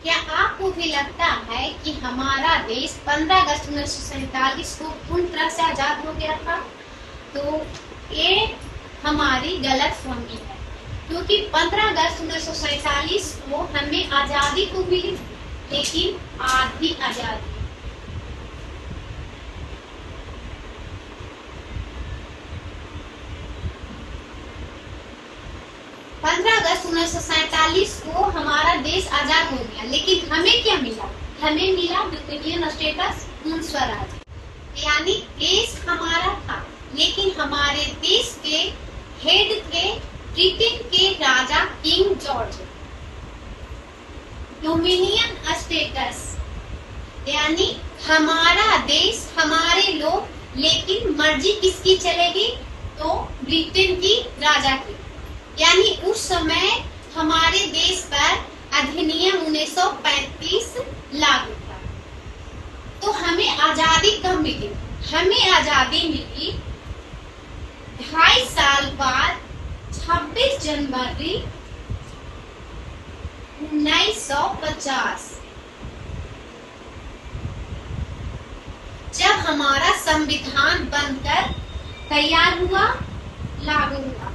क्या आपको भी लगता है कि हमारा देश 15 अगस्त 1947 को पूर्ण तरह से आजाद हो गया था? तो ये हमारी गलतफहमी है, क्योंकि 15 अगस्त 1947 को हमें आजादी तो मिली, लेकिन आधी आजादी। 15 अगस्त 1947 को हमारा देश आजाद हो गया, लेकिन हमें क्या मिला? हमें मिला ब्रिटेनियन स्टेटस, पूर्ण स्वराज। यानी देश हमारा था, लेकिन हमारे देश के हेड थे ब्रिटेन के राजा किंग जॉर्ज। डोमिनियन स्टेटस यानी हमारा देश, हमारे लोग, लेकिन मर्जी किसकी चलेगी? तो ब्रिटेन की राजा की। यानी उस समय हमारे देश पर अधिनियम 1935 लागू था। तो हमें आजादी कब मिली? हमें आजादी मिली 2.5 साल बाद 26 जनवरी 1950, जब हमारा संविधान बनकर तैयार हुआ, लागू हुआ।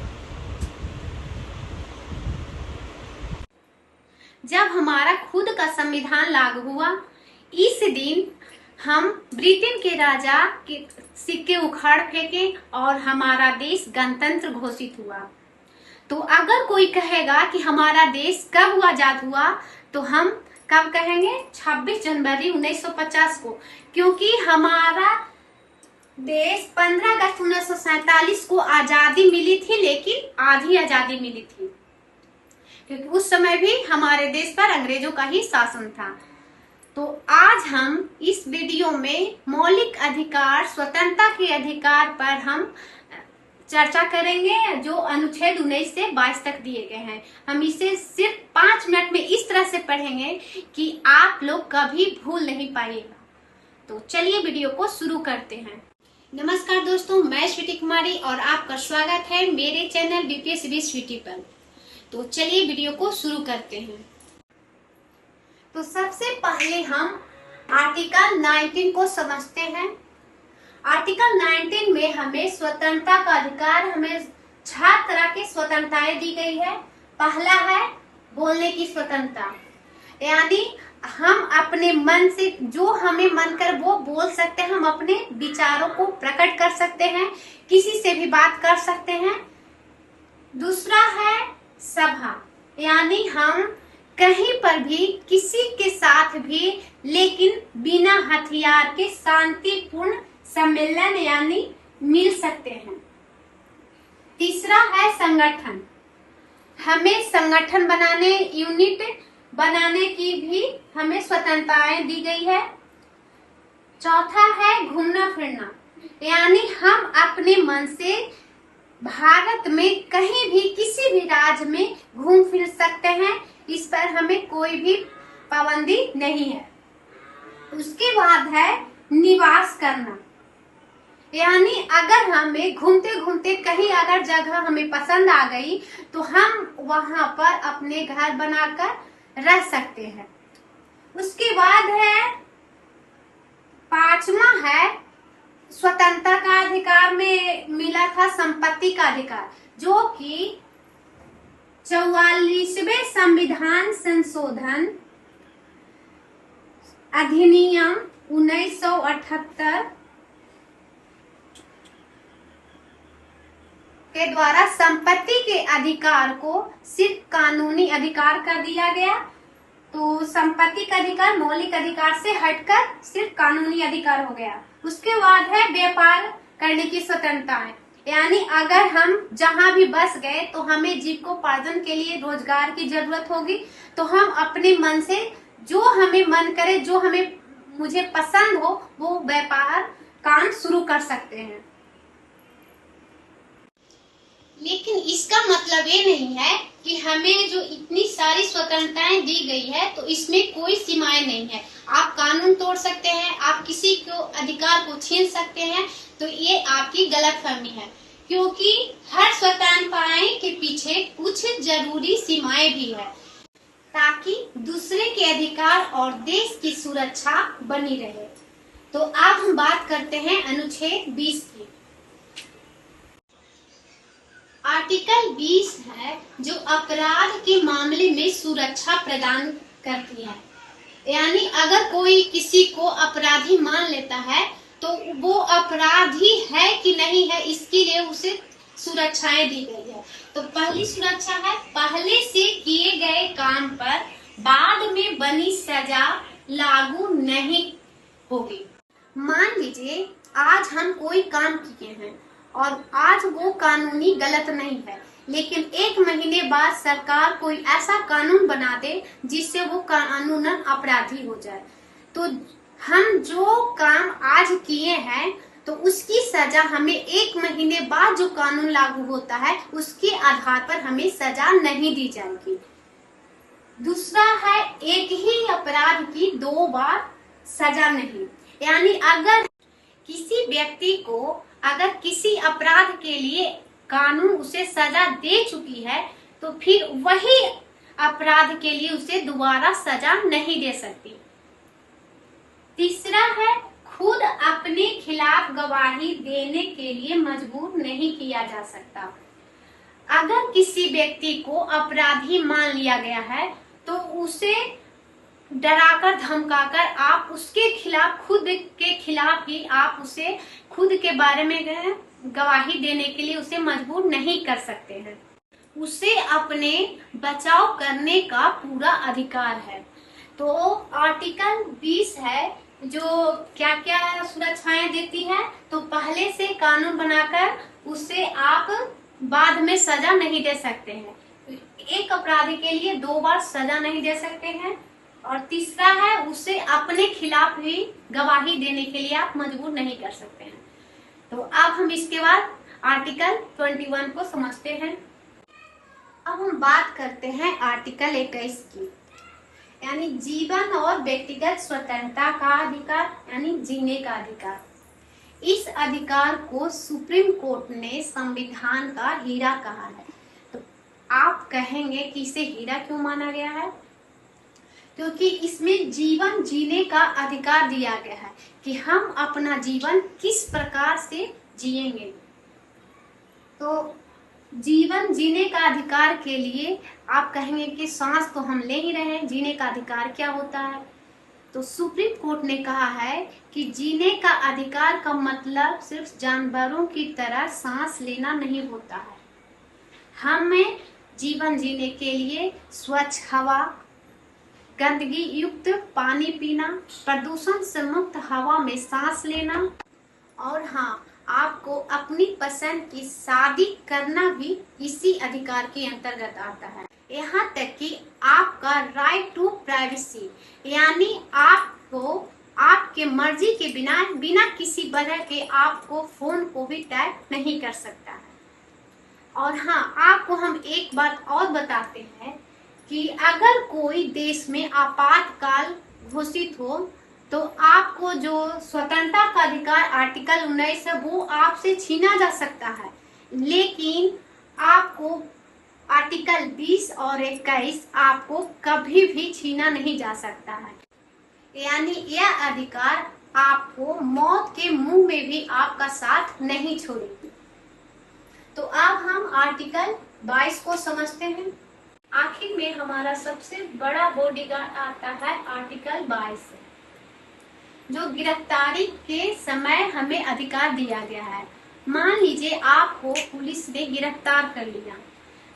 जब हमारा खुद का संविधान लागू हुआ, इस दिन हम ब्रिटेन के राजा के सिक्के उखाड़ फेंके और हमारा देश गणतंत्र घोषित हुआ। तो अगर कोई कहेगा कि हमारा देश कब आजाद हुआ, तो हम कब कहेंगे? 26 जनवरी 1950 को, क्योंकि हमारा देश 15 अगस्त 1947 को आजादी मिली थी, लेकिन आधी आजादी मिली थी, क्योंकि उस समय भी हमारे देश पर अंग्रेजों का ही शासन था। तो आज हम इस वीडियो में मौलिक अधिकार, स्वतंत्रता के अधिकार पर हम चर्चा करेंगे, जो अनुच्छेद 19 से 22 तक दिए गए हैं। हम इसे सिर्फ 5 मिनट में इस तरह से पढ़ेंगे कि आप लोग कभी भूल नहीं पाइएगा। तो चलिए वीडियो को शुरू करते हैं। नमस्कार दोस्तों, मैं स्वीटी कुमारी और आपका स्वागत है मेरे चैनल बीपीएसबी स्वीटी पर। तो चलिए वीडियो को शुरू करते हैं। तो सबसे पहले हम आर्टिकल 19 को समझते हैं। आर्टिकल 19 में हमें स्वतंत्रता का अधिकार, हमें 6 तरह की स्वतंत्रताएं दी गई है। पहला है बोलने की स्वतंत्रता, यानी हम अपने मन से जो हमें मन कर वो बोल सकते हैं, हम अपने विचारों को प्रकट कर सकते हैं, किसी से भी बात कर सकते हैं। दूसरा है सभा, यानी हम कहीं पर भी, किसी के साथ भी, लेकिन बिना हथियार के शांतिपूर्ण सम्मेलन यानी मिल सकते हैं। तीसरा है संगठन, हमें संगठन बनाने, यूनिट बनाने की भी हमें स्वतंत्रताएं दी गई है। चौथा है घूमना फिरना, यानी हम अपने मन से भारत में कहीं भी, किसी भी राज्य में घूम फिर सकते हैं, इस पर हमें कोई भी पाबंदी नहीं है। उसके बाद है निवास करना, यानी अगर हमें घूमते घूमते कहीं अगर जगह हमें पसंद आ गई तो हम वहां पर अपने घर बनाकर रह सकते हैं। उसके बाद है 5वां है स्वतंत्रता का अधिकार में मिला था संपत्ति का अधिकार, जो कि 44वें संविधान संशोधन अधिनियम 1978 के द्वारा संपत्ति के अधिकार को सिर्फ कानूनी अधिकार कर दिया गया। तो संपत्ति का अधिकार मौलिक अधिकार से हटकर सिर्फ कानूनी अधिकार हो गया। उसके बाद है व्यापार करने की स्वतंत्रता, यानी अगर हम जहां भी बस गए तो हमें जीविकोपार्जन के लिए रोजगार की जरूरत होगी, तो हम अपने मन से जो हमें मन करे, जो मुझे पसंद हो, वो व्यापार काम शुरू कर सकते हैं। लेकिन इसका मतलब ये नहीं है कि हमें जो इतनी सारी स्वतंत्रताएं दी गई है तो इसमें कोई सीमाएं नहीं है। आप कानून तोड़ सकते हैं, आप किसी को अधिकार को छीन सकते हैं, तो ये आपकी गलतफहमी है, क्योंकि हर स्वतंत्रताएं के पीछे कुछ जरूरी सीमाएं भी है। ताकि दूसरे के अधिकार और देश की सुरक्षा बनी रहे। तो अब हम बात करते हैं अनुच्छेद 20 की। आर्टिकल 20 है जो अपराध के मामले में सुरक्षा प्रदान करती है। यानी अगर कोई किसी को अपराधी मान लेता है तो वो अपराधी है कि नहीं है, इसके लिए उसे सुरक्षाएं दी गई है। तो पहली सुरक्षा है, पहले से किए गए काम पर बाद में बनी सजा लागू नहीं होगी। मान लीजिए आज हम कोई काम किए हैं और आज वो कानूनी गलत नहीं है, लेकिन 1 महीने बाद सरकार कोई ऐसा कानून बना दे जिससे वो कानूनन अपराधी हो जाए, तो हम जो काम आज किए हैं तो उसकी सजा हमें 1 महीने बाद जो कानून लागू होता है उसके आधार पर हमें सजा नहीं दी जाएगी। दूसरा है, एक ही अपराध की 2 बार सजा नहीं। यानी अगर किसी व्यक्ति को अगर किसी अपराध के लिए कानून उसे सजा दे चुकी है तो फिर वही अपराध के लिए उसे दोबारा सजा नहीं दे सकती। तीसरा है, खुद अपने खिलाफ गवाही देने के लिए मजबूर नहीं किया जा सकता। अगर किसी व्यक्ति को अपराधी मान लिया गया है तो उसे डराकर धमकाकर आप उसके खिलाफ, खुद के खिलाफ ही आप उसे खुद के बारे में गवाही देने के लिए उसे मजबूर नहीं कर सकते हैं। उसे अपने बचाव करने का पूरा अधिकार है। तो आर्टिकल 20 है जो क्या क्या सुरक्षाएं देती है। तो पहले से कानून बनाकर उसे आप बाद में सजा नहीं दे सकते हैं। एक अपराधी के लिए 2 बार सजा नहीं दे सकते हैं। और तीसरा है, उसे अपने खिलाफ ही गवाही देने के लिए आप मजबूर नहीं कर सकते हैं। तो अब हम इसके बाद आर्टिकल 21 को समझते हैं। अब हम बात करते हैं आर्टिकल 21 की, यानी जीवन और व्यक्तिगत स्वतंत्रता का अधिकार, यानी जीने का अधिकार। इस अधिकार को सुप्रीम कोर्ट ने संविधान का हीरा कहा है। तो आप कहेंगे कि इसे हीरा क्यों माना गया है? क्योंकि इसमें जीवन जीने का अधिकार दिया गया है कि हम अपना जीवन किस प्रकार से जिएंगे। तो जीवन जीने का अधिकार के लिए आप कहेंगे कि सांस तो हम ले ही रहे हैं, जीने का अधिकार क्या होता है? तो सुप्रीम कोर्ट ने कहा है कि जीने का अधिकार का मतलब सिर्फ जानवरों की तरह सांस लेना नहीं होता है। हमें जीवन जीने के लिए स्वच्छ हवा, गंदगी युक्त पानी पीना, प्रदूषण से मुक्त हवा में सांस लेना, और हाँ, आपको अपनी पसंद की शादी करना भी इसी अधिकार के अंतर्गत आता है। यहाँ तक कि आपका राइट टू प्राइवेसी, यानी आपको आपके मर्जी के बिना किसी वजह के आपको फोन को भी टैप नहीं कर सकता है। और हाँ, आपको हम एक बात और बताते हैं कि अगर कोई देश में आपातकाल घोषित हो तो आपको जो स्वतंत्रता का अधिकार आर्टिकल 19 है वो आपसे छीना जा सकता है, लेकिन आपको आर्टिकल 20 और 21 आपको कभी भी छीना नहीं जा सकता है। यानी यह अधिकार आपको मौत के मुंह में भी आपका साथ नहीं छोड़ेगी। तो अब हम आर्टिकल 22 को समझते हैं। आखिर में हमारा सबसे बड़ा बॉडीगार्ड आता है आर्टिकल 22, जो गिरफ्तारी के समय हमें अधिकार दिया गया है। मान लीजिए आपको पुलिस ने गिरफ्तार कर लिया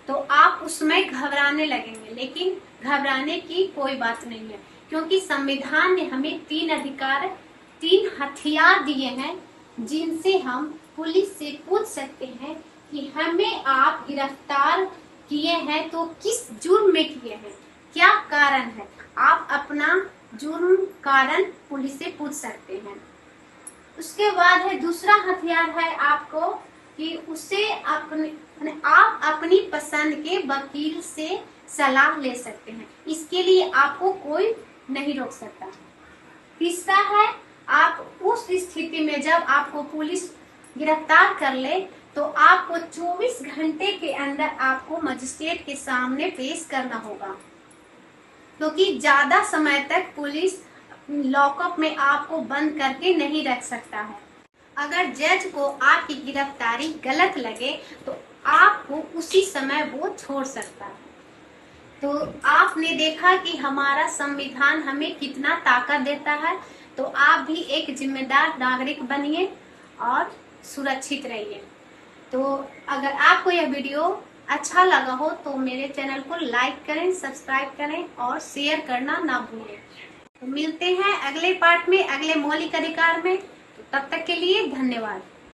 तो आप उसमें घबराने लगेंगे, लेकिन घबराने की कोई बात नहीं है, क्योंकि संविधान ने हमें 3 हथियार दिए हैं जिनसे हम पुलिस से पूछ सकते हैं कि हमें आप गिरफ्तार किए हैं तो किस जुर्म में किए हैं, क्या कारण है। आप अपना जुर्म कारण पुलिस से पूछ सकते हैं। उसके बाद है दूसरा हथियार है आपको कि उसे आप अपनी पसंद के वकील से सलाह ले सकते हैं, इसके लिए आपको कोई नहीं रोक सकता। तीसरा है, आप उस स्थिति में जब आपको पुलिस गिरफ्तार कर ले तो आपको 24 घंटे के अंदर आपको मजिस्ट्रेट के सामने पेश करना होगा। क्योंकि ज्यादा समय तक पुलिस लॉकअप में आपको बंद करके नहीं रख सकता है। अगर जज को आपकी गिरफ्तारी गलत लगे तो आपको उसी समय वो छोड़ सकता है। तो आपने देखा कि हमारा संविधान हमें कितना ताकत देता है। तो आप भी एक जिम्मेदार नागरिक बनिए और सुरक्षित रहिए। तो अगर आपको यह वीडियो अच्छा लगा हो तो मेरे चैनल को लाइक करें, सब्सक्राइब करें और शेयर करना ना भूलें। तो मिलते हैं अगले पार्ट में, अगले मौलिक अधिकार में। तो तब तक के लिए धन्यवाद।